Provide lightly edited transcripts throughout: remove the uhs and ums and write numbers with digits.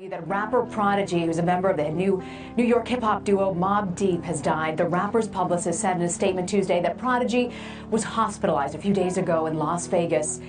That rapper Prodigy, who's a member of the New York hip-hop duo Mobb Deep, has died. The rapper's publicist said in a statement Tuesday that Prodigy was hospitalized a few days ago in Las Vegas.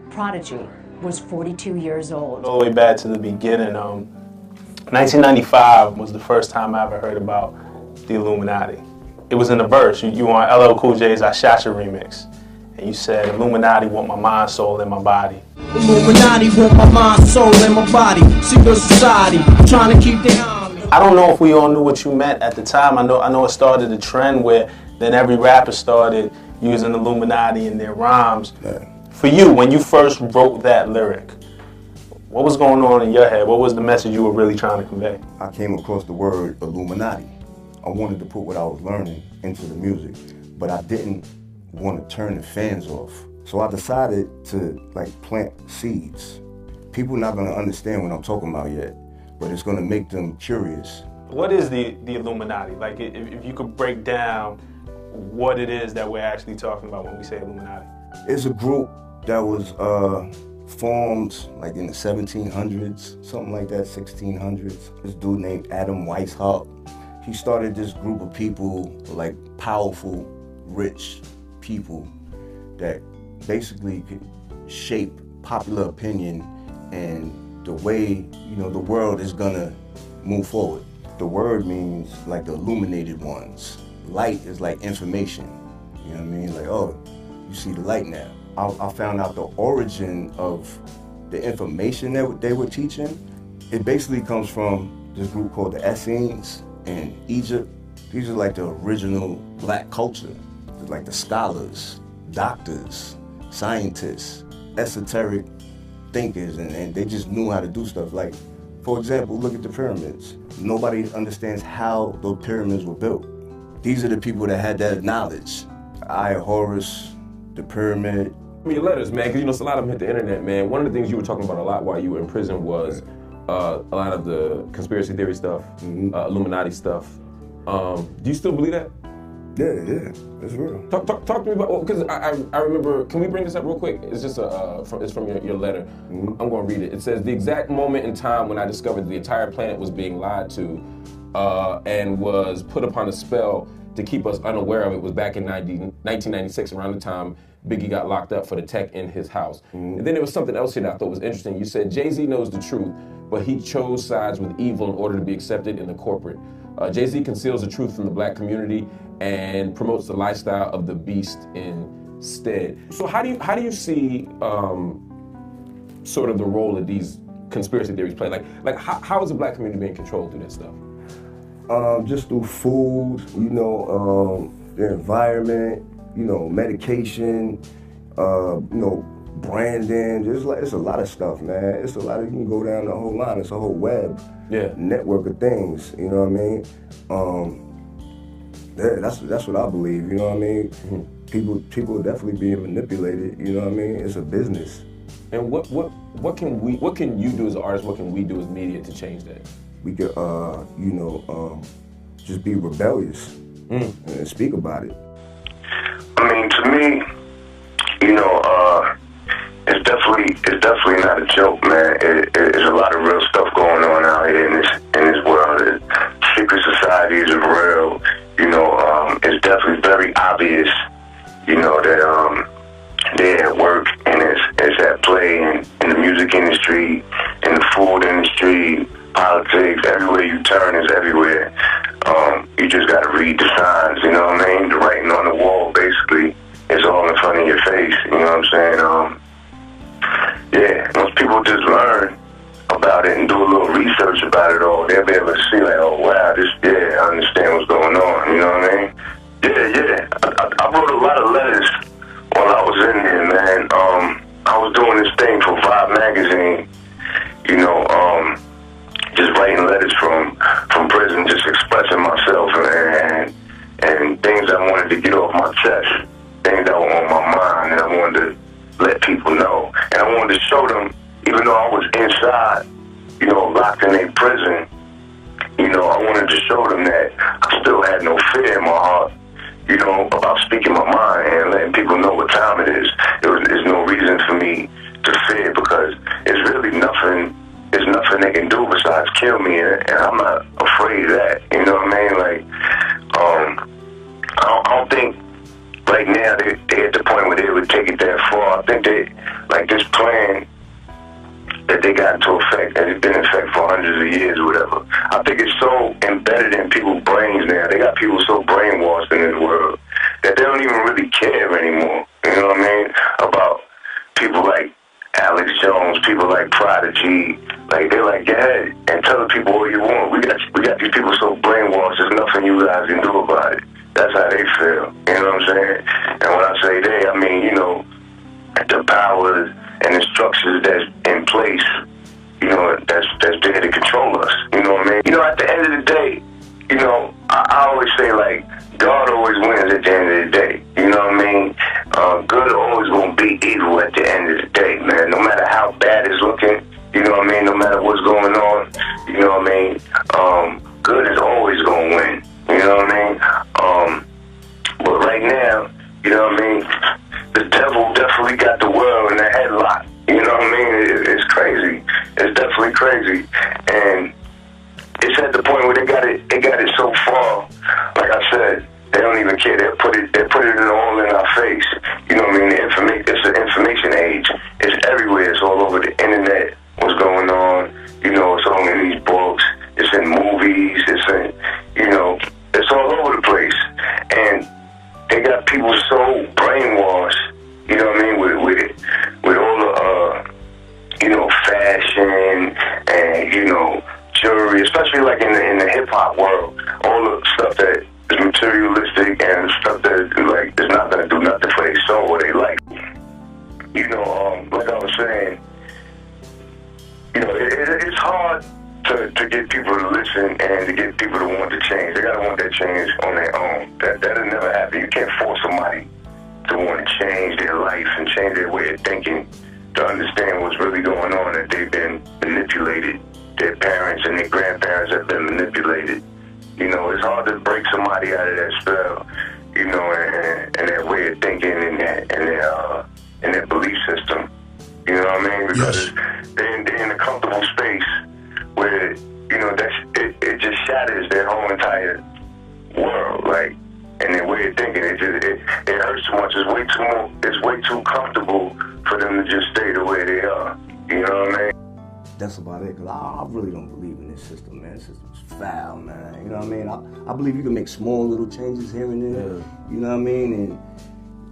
Prodigy was 42 years old. All the way back to the beginning, 1995 was the first time I ever heard about the Illuminati. It was in the verse. You on LL Cool J's I Shot Ya remix. And you said, Illuminati want my mind, soul, and my body. Illuminati want my mind, soul, and my body. Secret society, trying to keep their army. I don't know if we all knew what you meant at the time. I know it started a trend where then every rapper started using Illuminati in their rhymes. Yeah. For you, when you first wrote that lyric, what was going on in your head? What was the message you were really trying to convey? I came across the word Illuminati. I wanted to put what I was learning into the music, but I didn't want to turn the fans off. So I decided to plant seeds. People not gonna understand what I'm talking about yet, but it's gonna make them curious. What is the Illuminati? Like, if you could break down what it is that we're actually talking about when we say Illuminati. It's a group that was formed like in the 1700s, something like that, 1600s. This dude named Adam Weishaupt, he started this group of people, like powerful, rich people that basically could shape popular opinion and the way, the world is gonna move forward. The word means like the illuminated ones. Light is like information, you know what I mean? Like, oh, you see the light now. I found out the origin of the information that they were teaching. It basically comes from this group called the Essenes in Egypt. These are like the original black culture. Like the scholars, doctors, scientists, esoteric thinkers, and they just knew how to do stuff. Like, for example, look at the pyramids. Nobody understands how those pyramids were built. These are the people that had that knowledge. Eye of Horus, the pyramid. Your letters, man, because a lot of them hit the internet, man. One of the things you were talking about a lot while you were in prison was a lot of the conspiracy theory stuff, Illuminati stuff. Do you still believe that? Yeah, it's real. Talk to me about, because I remember, can we bring this up real quick? It's just it's from your letter. I'm going to read it. It says, the exact moment in time when I discovered the entire planet was being lied to and was put upon a spell to keep us unaware of it was back in 1996, around the time Biggie got locked up for the tech in his house. And then there was something else here that I thought was interesting. You said, Jay-Z knows the truth, but he chose sides with evil in order to be accepted in the corporate. Jay-Z conceals the truth from the black community and promotes the lifestyle of the beast instead. So how do you see sort of the role that these conspiracy theories play? Like how is the black community being controlled through that stuff? Just through food, the environment, medication, branding. It's a lot of stuff, man. It's a lot of, you can go down the whole line. It's a whole web network of things, you know what I mean? That's what I believe, you know what I mean? People are definitely being manipulated, you know what I mean? It's a business. And what can you do as an artist, what can we do as media to change that? We could, just be rebellious and speak about it. I mean, to me, it's definitely not a joke, man. There's a lot of real stuff going on out here in this world. Secret societies are real. It's definitely very obvious, that they're at work and it's at play in the music industry, in the food industry, politics. Everywhere you turn is everywhere. You just got to read the signs, you know what I mean? The writing on the wall, basically, is all in front of your face, you know what I'm saying? Once people just learn about it and do a little research about it all, they'll be able to see, like, oh, wow, I understand what's going on, you know what I mean? I wrote a lot of letters while I was in there, man. I was doing this thing for Vibe magazine, just writing letters from prison, just expressing myself and things I wanted to get off my chest, things that were on my mind, and I wanted to let people know. And I wanted to show them, even though I was inside, locked in a prison, I wanted to show them that I still had no fear in my heart, about speaking my mind and letting people know what time it is. There's no reason for me to fear, because it's really nothing. There's nothing they can do besides kill me, and I'm not afraid of that. You know what I mean? Like, I don't think right now they at the point where they would take it that far. I think they, like this plan that they got into effect, and it's been in effect for hundreds of years or whatever. I think it's so embedded in people's brains now. They got people so brainwashed in this world that they don't even really care anymore. You know what I mean? About people like Alex Jones, people like Prodigy. Like, they're like, go ahead and tell the people what you want. We got these people so brainwashed, there's nothing you guys can do about it. That's how they feel. You know what I'm saying? And when I say they, I mean, you know, the powers and the structures that's in place, you know, that's there to control us. You know what I mean? You know, at the end of the day, you know, I always say, like, God always wins at the end of the day. You know what I mean? Good always gonna beat evil at the end of the day, man. No matter how bad it's looking, you know what I mean? No matter what's going on, you know what I mean? Good is always gonna win. You know what I mean? But right now, you know what I mean? The devil definitely got the world in a headlock. You know what I mean? It's crazy. It's definitely crazy. And it's at the point where they got it so far. Like I said, they don't even care. They put it all in our face. You know what I mean? It's an information age. It's everywhere. It's all over the internet. What's going on? You know, it's all in these books. It's in movies. It's in, you know, it's all over the place. And they got people so brainwashed. You know what I mean? With all the you know, fashion and, you know, jewelry, especially like in the hip hop world, all the stuff that is materialistic and stuff that like is not gonna do nothing for their soul or their life. You know, like I was saying, you know, it's hard to get people to listen and to get people to want to change. They gotta want that change on their own. That'll never happen. You can't force somebody to want to change their life and change their way of thinking, to understand what's really going on, that they've been manipulated. Their parents and their grandparents have been manipulated. You know, it's hard to break somebody out of that spell, you know, and their way of thinking and their belief system. You know what I mean? Because they're in a comfortable space where, you know, it just shatters their whole entire world, like, and their way of thinking. It hurts too much. It's way too comfortable for them to just stay the way they are. You know what I mean? That's about it, because I really don't believe in this system, man. This system's foul, man. You know what I mean? I believe you can make small little changes here and there. Yeah. You know what I mean? And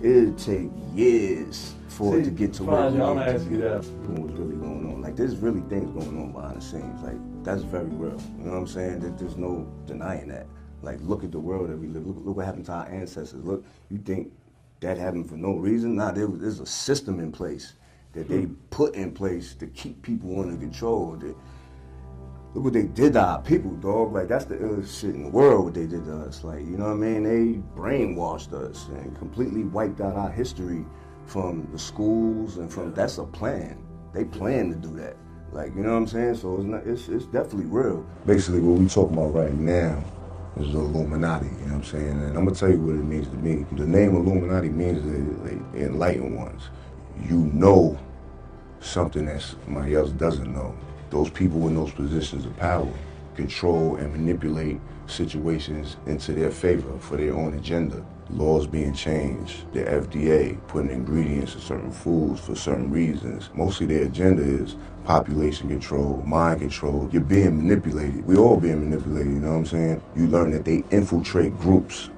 it'll take years for it to get to where I'll ask you that. What's really going on. Like, there's really things going on behind the scenes. Like, that's very real. You know what I'm saying? There's no denying that. Like, look at the world that we live. Look what happened to our ancestors. Look, you think that happened for no reason? Nah, there's a system in place that they put in place to keep people under control. Look what they did to our people, dog. Like, that's the illest shit in the world, what they did to us. Like, you know what I mean? They brainwashed us and completely wiped out our history from the schools and from, that's a plan. They plan to do that. Like, you know what I'm saying? So it's definitely real. Basically, what we talking about right now is the Illuminati, you know what I'm saying? And I'm gonna tell you what it means to me. The name Illuminati means the enlightened ones. You know something that somebody else doesn't know. Those people in those positions of power control and manipulate situations into their favor for their own agenda. Laws being changed, the FDA putting ingredients in certain foods for certain reasons. Mostly their agenda is population control, mind control. You're being manipulated. We all being manipulated, you know what I'm saying? You learn that they infiltrate groups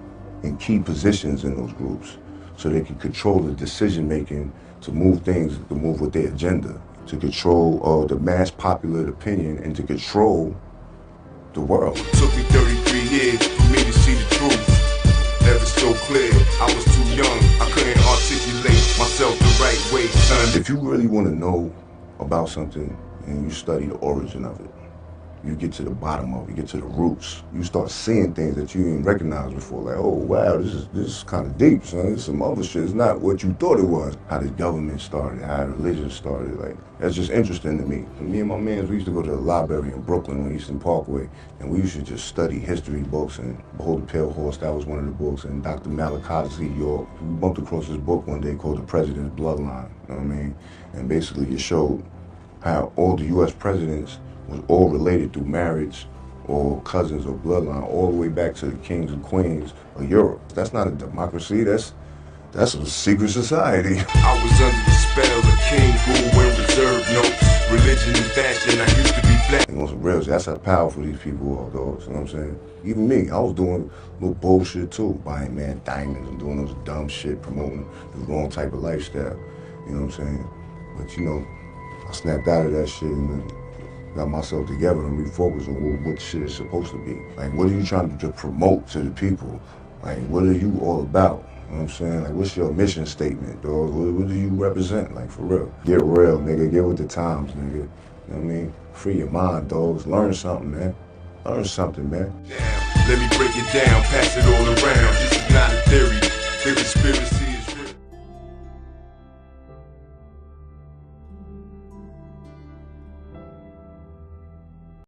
in key positions in those groups so they can control the decision making to move things, to move with their agenda, to control the mass popular opinion and to control the world. It took me 33 years for me to see the truth. Never so clear, I was too young, I couldn't articulate myself the right way, son. If you really want to know about something and you study the origin of it, you get to the bottom of it, you get to the roots, you start seeing things that you didn't recognize before, like, oh wow, this is kind of deep, son. This is some other shit. It's not what you thought it was. How the government started, how religion started, like, that's just interesting to me. Me and my mans, we used to go to the library in Brooklyn on Eastern Parkway, and we used to just study history books, and Behold the Pale Horse, that was one of the books, and Dr. Malachi York. We bumped across this book one day called The President's Bloodline, you know what I mean? And basically it showed how all the U.S. presidents was all related through marriage or cousins or bloodline, all the way back to the kings and queens of Europe. That's not a democracy, that's a secret society. I was under the spell of king, rule, and reserve notes. Religion and fashion, I used to be black. On some real shit, that's how powerful these people are, dogs, you know what I'm saying? Even me, I was doing little bullshit too, buying man diamonds and doing those dumb shit, promoting the wrong type of lifestyle, you know what I'm saying? But you know, I snapped out of that shit and got myself together and refocused on what shit is supposed to be. Like, what are you trying to promote to the people? Like, what are you all about? You know what I'm saying? Like, what's your mission statement, dog? What do you represent? Like, for real. Get real, nigga. Get with the times, nigga. You know what I mean? Free your mind, dogs. Learn something, man. Learn something, man. Now, let me break it down, pass it all around. This is not a theory. The conspiracy.